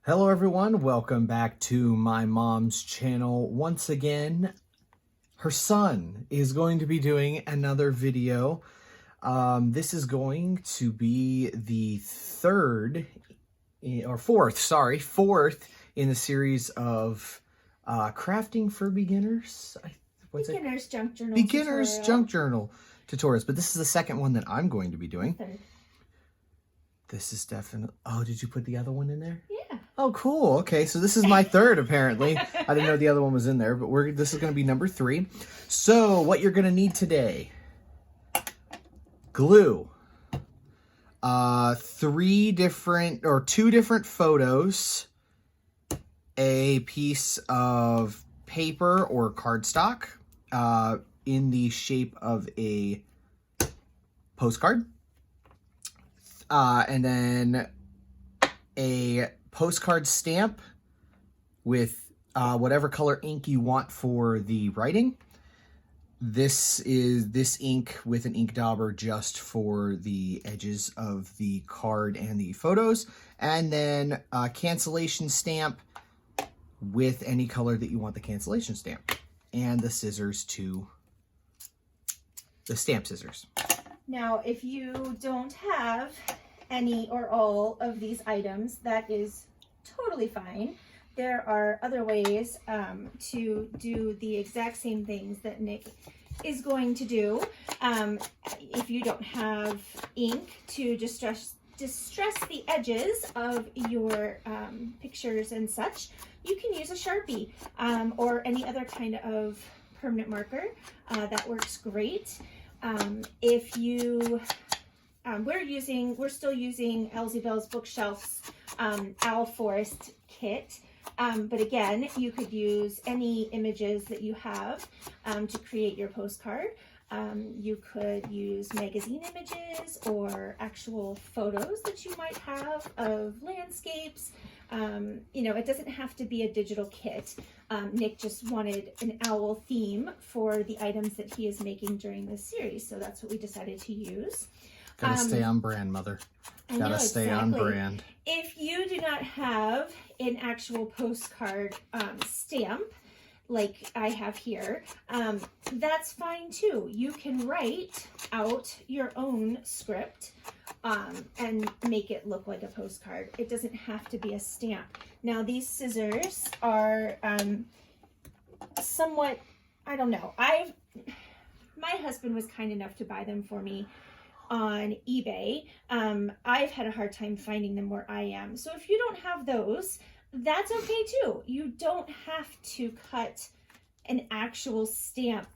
Hello everyone, welcome back to my mom's channel. Once again, her son is going to be doing another video. This is going to be the fourth in the series of crafting for beginners. Beginner's Junk Journal Beginner's tutorial. Junk Journal tutorials, but this is the second one that I'm going to be doing. Third. This is definitely, oh, did you put the other one in there? Yeah. Oh, cool. Okay, so this is my third, apparently. I didn't know the other one was in there, but this is going to be number 3. So, what you're going to need today. Glue. 2 different photos. A piece of paper or cardstock in the shape of a postcard. And then a postcard stamp with whatever color ink you want for the writing. This is this ink with an ink dauber just for the edges of the card and the photos. And then a cancellation stamp with any color that you want the cancellation stamp. And the scissors the stamp scissors. Now, if you don't have any or all of these items, that is totally fine. There are other ways to do the exact same things that Nick is going to do. If you don't have ink to distress the edges of your pictures and such, you can use a Sharpie or any other kind of permanent marker. That works great. If you we're still using Elsie Bell's Bookshelf's Owl Forest kit. But again, you could use any images that you have to create your postcard. You could use magazine images or actual photos that you might have of landscapes. It doesn't have to be a digital kit. Nick just wanted an owl theme for the items that he is making during this series, so that's what we decided to use. Gotta stay on brand, Mother. Gotta stay on brand. If you do not have an actual postcard stamp, like I have here, that's fine too. You can write out your own script and make it look like a postcard. It doesn't have to be a stamp. Now, these scissors are somewhat, I don't know. My husband was kind enough to buy them for me on eBay. I've had a hard time finding them where I am. So if you don't have those, that's okay too. You don't have to cut an actual stamp,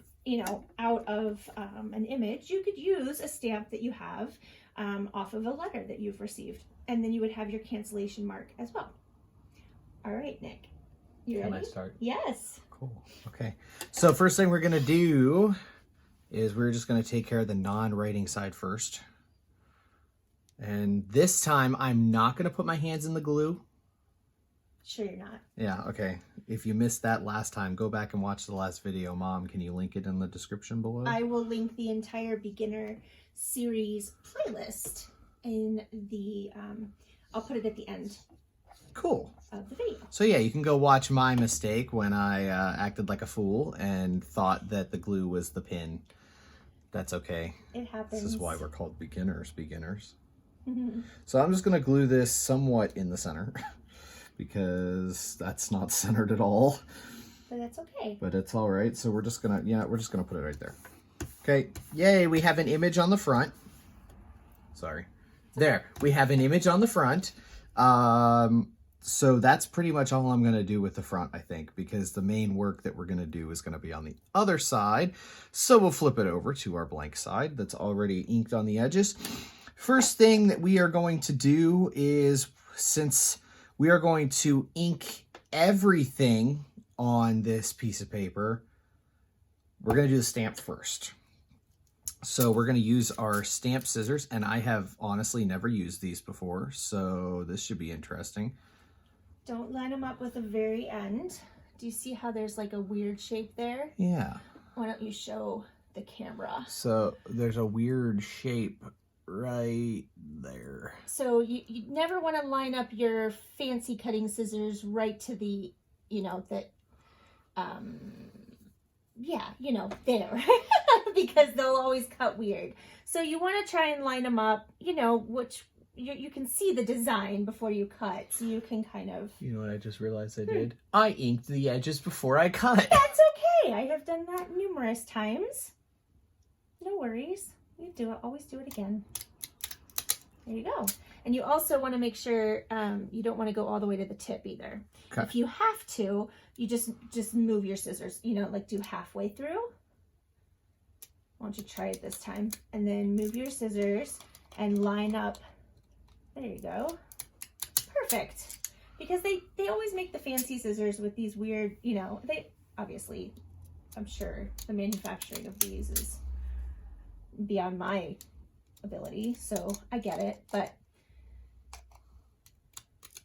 out of an image. You could use a stamp that you have off of a letter that you've received, and then you would have your cancellation mark as well. All right, Nick, you ready? Can I start? Yes. Cool. Okay. So first thing we're gonna do is we're just going to take care of the non-writing side first. And this time, I'm not going to put my hands in the glue. Sure you're not. Yeah, okay. If you missed that last time, go back and watch the last video. Mom, can you link it in the description below? I will link the entire beginner series playlist in the, I'll put it at the end. Cool. Of the video. So yeah, you can go watch my mistake when I acted like a fool and thought that the glue was the pin. That's okay. It happens. This is why we're called beginners. So I'm just going to glue this somewhat in the center because that's not centered at all. But that's okay. But it's all right. So we're just going to put it right there. Okay. Yay. We have an image on the front. Sorry. There. We have an image on the front. So that's pretty much all I'm going to do with the front, I think, because the main work that we're going to do is going to be on the other side. So we'll flip it over to our blank side that's already inked on the edges. First thing that we are going to do is, since we are going to ink everything on this piece of paper, we're going to do the stamp first. So we're going to use our stamp scissors, and I have honestly never used these before, so this should be interesting. Don't line them up with the very end. Do you see how there's like a weird shape there? Yeah. Why don't you show the camera? So there's a weird shape right there. So you never want to line up your fancy cutting scissors right to the, there, because they'll always cut weird. So you want to try and line them up, which you can see the design before you cut, so you can kind of... You know what I just realized I did? I inked the edges before I cut. That's okay. I have done that numerous times. No worries. Always do it again. There you go. And you also want to make sure you don't want to go all the way to the tip either. Okay. If you have to, you just move your scissors, like do halfway through. Why don't you try it this time? And then move your scissors and line up. There you go. Perfect. Because they always make the fancy scissors with these weird, they obviously, I'm sure the manufacturing of these is beyond my ability, so I get it, but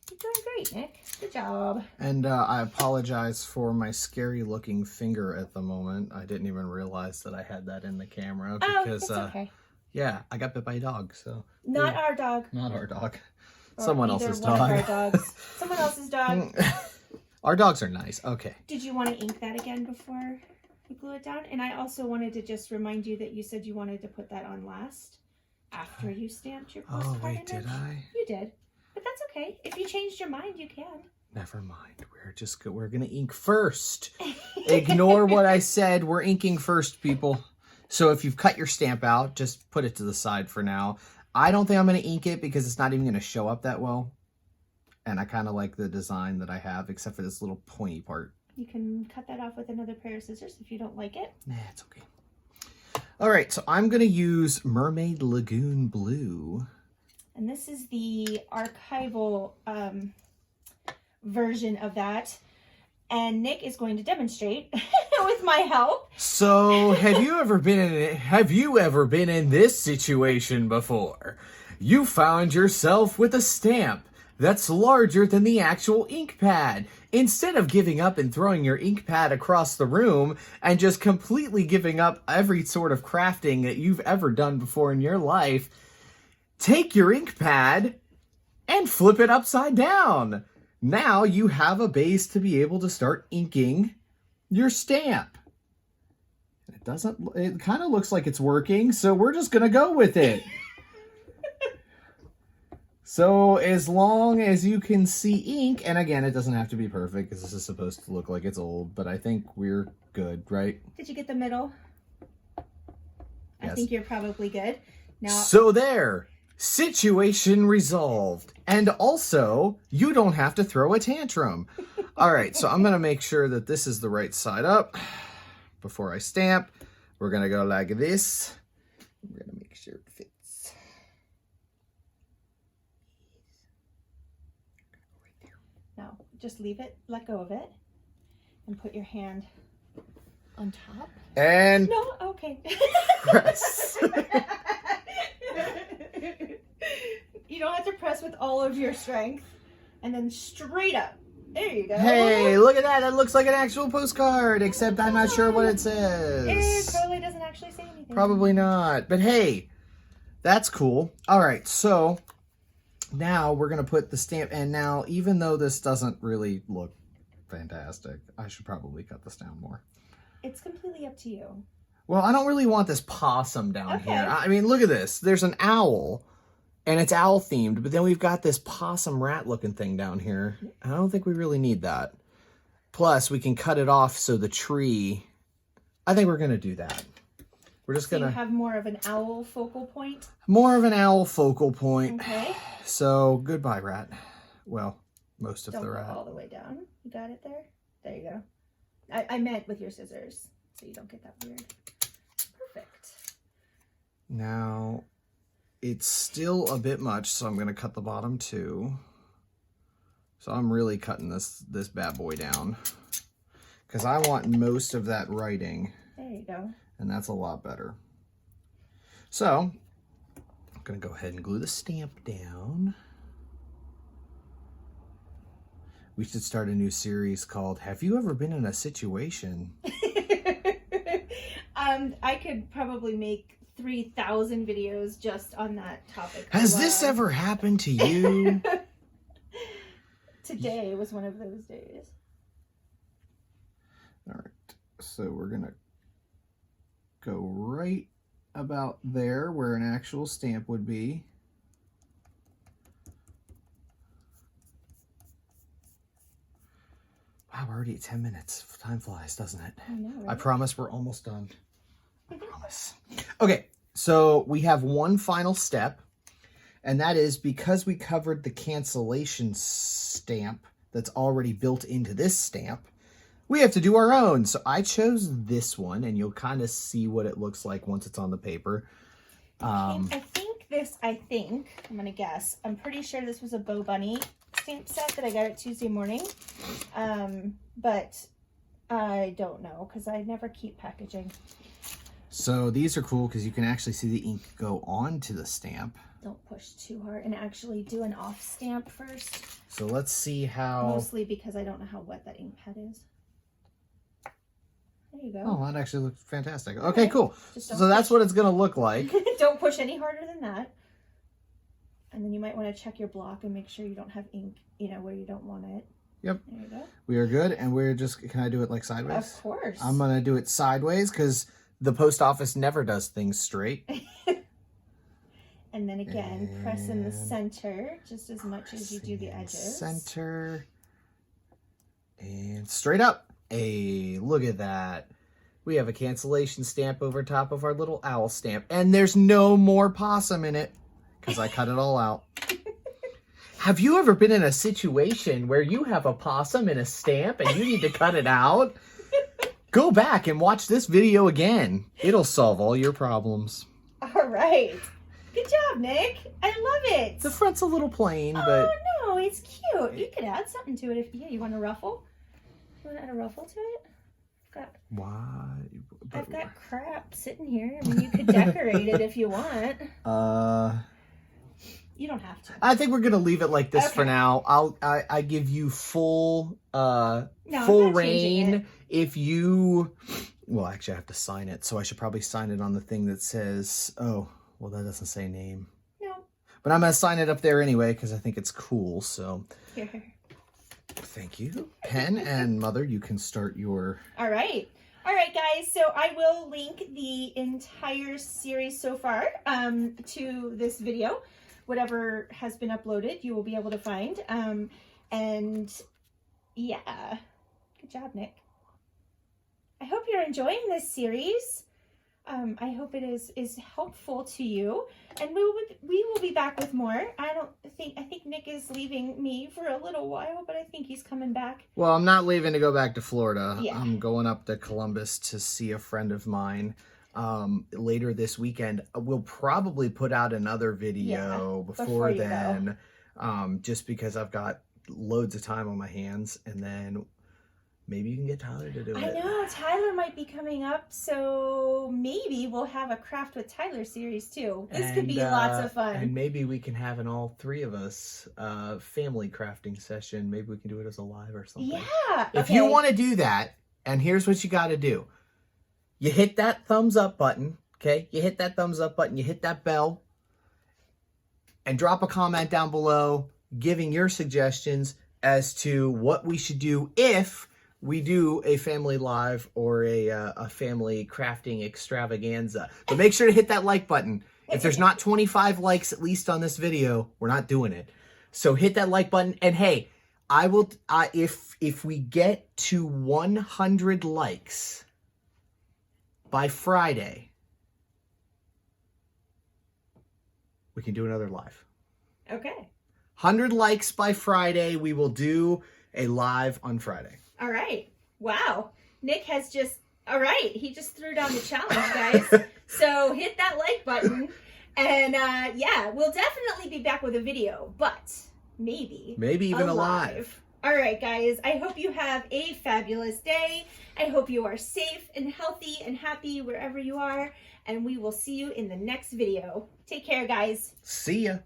you're doing great, Nick. Good job. And I apologize for my scary looking finger at the moment. I didn't even realize that I had that in the camera because it's okay. Yeah, I got bit by a dog, so not our dog. Not our dog. Or someone else's one dog. Of our dogs. Someone else's dog. Our dogs are nice. Okay. Did you want to ink that again before you glue it down? And I also wanted to just remind you that you said you wanted to put that on last after you stamped your postcard image. Did I? You did. But that's okay. If you changed your mind, you can. Never mind. We're going to ink first. Ignore what I said. We're inking first, people. So if you've cut your stamp out, just put it to the side for now. I don't think I'm going to ink it because it's not even going to show up that well. And I kind of like the design that I have, except for this little pointy part. You can cut that off with another pair of scissors if you don't like it. Nah, it's okay. All right, so I'm going to use Mermaid Lagoon Blue. And this is the archival version of that. And Nick is going to demonstrate with my help. So, have you ever been in this situation before? You found yourself with a stamp that's larger than the actual ink pad. Instead of giving up and throwing your ink pad across the room and just completely giving up every sort of crafting that you've ever done before in your life, take your ink pad and flip it upside down. Now you have a base to be able to start inking your stamp. It kind of looks like it's working, so we're just going to go with it. So as long as you can see ink, and again, it doesn't have to be perfect because this is supposed to look like it's old, but I think we're good, right? Did you get the middle? Yes. I think you're probably good. Now. So there. Situation resolved. And also, you don't have to throw a tantrum. All right, so I'm going to make sure that this is the right side up before I stamp. We're going to go like this. We're going to make sure it fits. Right there. Now, just leave it, let go of it, and put your hand on top. And... No, okay. Press. You don't have to press with all of your strength. And then straight up. There you go. Hey, look at that. That looks like an actual postcard, except I'm not sure what it says. It probably doesn't actually say anything. Probably not. But hey, that's cool. All right, so now we're going to put the stamp. And now, even though this doesn't really look fantastic, I should probably cut this down more. It's completely up to you. Well, I don't really want this possum down here. I mean, look at this. There's an owl. And it's owl themed, but then we've got this possum rat looking thing down here. I don't think we really need that. Plus, we can cut it off so the tree, I think we're going to do that. We're just going to have more of an owl focal point. More of an owl focal point. Okay. So, goodbye, rat. Well, most of the rat. Don't go all the way down. You got it there? There you go. I meant with your scissors, so you don't get that weird. Perfect. Now... it's still a bit much, so I'm going to cut the bottom too. So I'm really cutting this bad boy down because I want most of that writing. There you go. And that's a lot better. So I'm going to go ahead and glue the stamp down. We should start a new series called Have You Ever Been in a Situation? I could probably make 3,000 videos just on that topic. Has this ever happened to you? Today was one of those days. All right, so we're gonna go right about there where an actual stamp would be. Wow, we're already at 10 minutes. Time flies, doesn't it? I know, right? I promise we're almost done. I promise. Okay, so we have one final step, and that is because we covered the cancellation stamp that's already built into this stamp, we have to do our own. So I chose this one, and you'll kind of see what it looks like once it's on the paper. I think, I'm going to guess, I'm pretty sure this was a Bow Bunny stamp set that I got at Tuesday morning. But I don't know because I never keep packaging. So these are cool because you can actually see the ink go onto the stamp. Don't push too hard and actually do an off stamp first. So let's see how... Mostly because I don't know how wet that ink pad is. There you go. Oh, that actually looks fantastic. Okay, cool. So that's push. what it's going to look like. Don't push any harder than that. And then you might want to check your block and make sure you don't have ink, where you don't want it. Yep. There you go. We are good. And we're just... Can I do it like sideways? Of course. I'm going to do it sideways because the post office never does things straight. And then again, press in the center just as much as you do the edges. Center. And straight up. Hey, look at that. We have a cancellation stamp over top of our little owl stamp. And there's no more possum in it because I cut it all out. Have you ever been in a situation where you have a possum in a stamp and you need to cut it out? Go back and watch this video again. It'll solve all your problems. All right. Good job, Nick. I love it. The front's a little plain, but... Oh, no, it's cute. You could add something to it if you want a ruffle. You want to add a ruffle to it? Why? I've got crap sitting here. I mean, you could decorate it if you want. You don't have to. I think we're gonna leave it like this for now. I give you full reign. If you, well, actually, I have to sign it, so I should probably sign it on the thing that says. Oh, well, that doesn't say name. No. But I'm gonna sign it up there anyway because I think it's cool. So. Here. Thank you, Pen and Mother. You can start your. All right, guys. So I will link the entire series so far to this video. Whatever has been uploaded, you will be able to find. And yeah, good job, Nick. I hope you're enjoying this series. I hope it is helpful to you, and we will be back with more. I think Nick is leaving me for a little while, but I think he's coming back. Well, I'm not leaving to go back to Florida. Yeah. I'm going up to Columbus to see a friend of mine. Later this weekend. We'll probably put out another video before then, just because I've got loads of time on my hands, and then maybe you can get Tyler to do it. I know, Tyler might be coming up, so maybe we'll have a Craft with Tyler series too. This could be lots of fun. And maybe we can have an all three of us family crafting session. Maybe we can do it as a live or something. Yeah. If you want to do that, and here's what you got to do. You hit that thumbs up button, okay? You hit that thumbs up button, you hit that bell, and drop a comment down below giving your suggestions as to what we should do if we do a family live or a family crafting extravaganza. But make sure to hit that like button. If there's not 25 likes at least on this video, we're not doing it. So hit that like button, and hey, I will. If we get to 100 likes by Friday, we can do another live. Okay. 100 likes by Friday, we will do a live on Friday. All right. Wow. Nick has just, all right. He just threw down the challenge, guys. So hit that like button. And yeah, we'll definitely be back with a video, but maybe even a live. All right, guys. I hope you have a fabulous day. I hope you are safe and healthy and happy wherever you are. And we will see you in the next video. Take care, guys. See ya.